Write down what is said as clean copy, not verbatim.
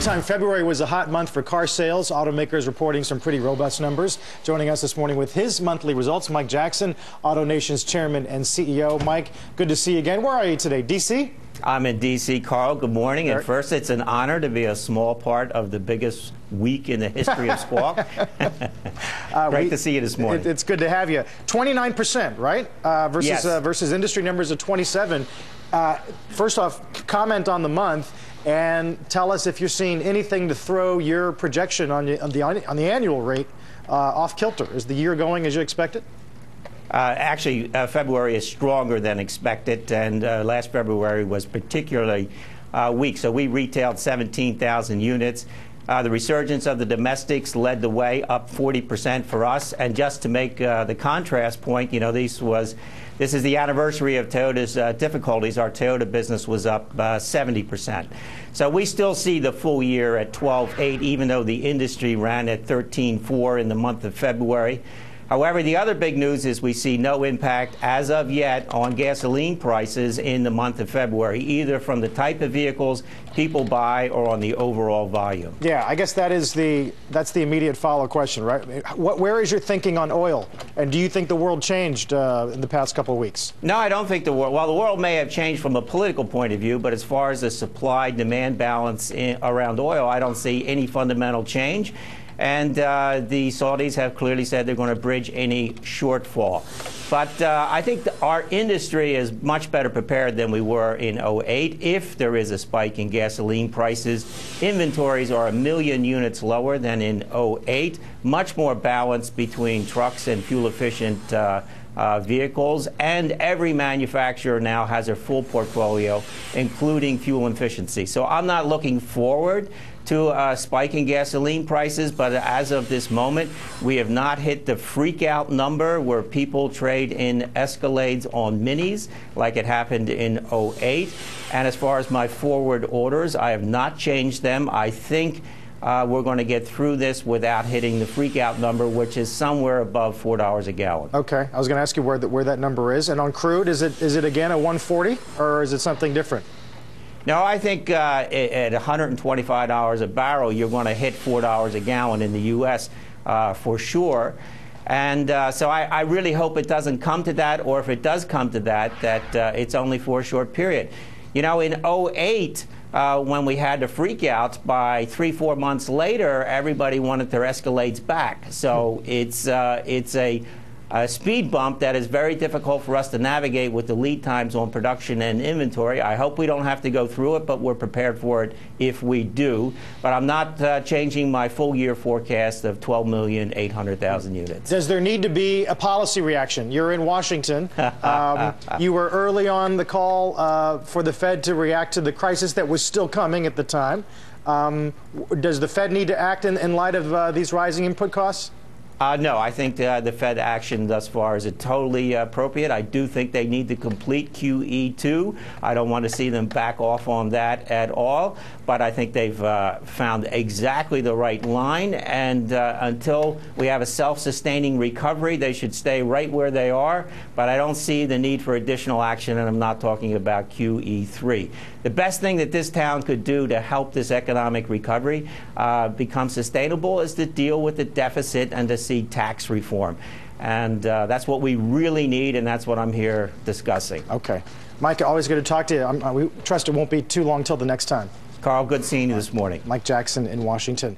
meantime, February was a hot month for car sales. Automakers reporting some pretty robust numbers. Joining us this morning with his monthly results, Mike Jackson, AutoNation's chairman and CEO. Mike, good to see you again. Where are you today? D.C.? I'm in D.C., Carl. Good morning. And first, it's an honor to be a small part of the biggest week in the history of Squawk. Great to see you this morning. It's good to have you. 29%, right? Versus, yes. Versus industry numbers of 27. First off, comment on the month and tell us if you're seeing anything to throw your projection on the annual rate off kilter. Is the year going as you expected? Actually, February is stronger than expected, and last February was particularly weak. So we retailed 17,000 units. The resurgence of the domestics led the way, up 40% for us. And just to make the contrast point, you know, this is the anniversary of Toyota's difficulties. Our Toyota business was up 70%. So we still see the full year at 12.8, even though the industry ran at 13.4 in the month of February. However, the other big news is we see no impact as of yet on gasoline prices in the month of February, either from the type of vehicles people buy or on the overall volume. Yeah, I guess that's the immediate follow question, right? Where is your thinking on oil? And do you think the world changed in the past couple of weeks? No, I don't think the world. Well, the world may have changed from a political point of view, but as far as the supply-demand balance around oil, I don't see any fundamental change. And the Saudis have clearly said they're going to bridge any shortfall. But I think our industry is much better prepared than we were in '08. If there is a spike in gasoline prices, inventories are 1 million units lower than in '08, much more balanced between trucks and fuel-efficient vehicles, and every manufacturer now has a full portfolio, including fuel efficiency. So I'm not looking forward to a spike in gasoline prices, but as of this moment, we have not hit the freak-out number where people trade in Escalades on Minis like it happened in '08. And as far as my forward orders, I have not changed them. I think we're going to get through this without hitting the freak-out number, which is somewhere above $4 a gallon. Okay. I was going to ask you where that number is. And on crude, is it again a 140, or is it something different? No, I think at $125 a barrel, you're going to hit $4 a gallon in the U.S. For sure. And so I really hope it doesn't come to that, or if it does come to that, it's only for a short period. You know, in '08, when we had the freakouts, by 3-4 months later, everybody wanted their Escalades back. So it's a speed bump that is very difficult for us to navigate with the lead times on production and inventory. I hope we don't have to go through it, but we're prepared for it if we do. But I'm not changing my full-year forecast of 12,800,000 units. Does there need to be a policy reaction? You're in Washington. You were early on the call for the Fed to react to the crisis that was still coming at the time. Does the Fed need to act in light of these rising input costs? No, I think the Fed action thus far is totally appropriate. I do think they need to complete QE2. I don't want to see them back off on that at all. But I think they've found exactly the right line. And until we have a self-sustaining recovery, they should stay right where they are. But I don't see the need for additional action, and I'm not talking about QE3. The best thing that this town could do to help this economic recovery become sustainable is to deal with the deficit and to see tax reform. And that's what we really need, and that's what I'm here discussing. Okay. Mike, always good to talk to you. We trust it won't be too long till the next time. Carl, good seeing you this morning. Mike Jackson in Washington.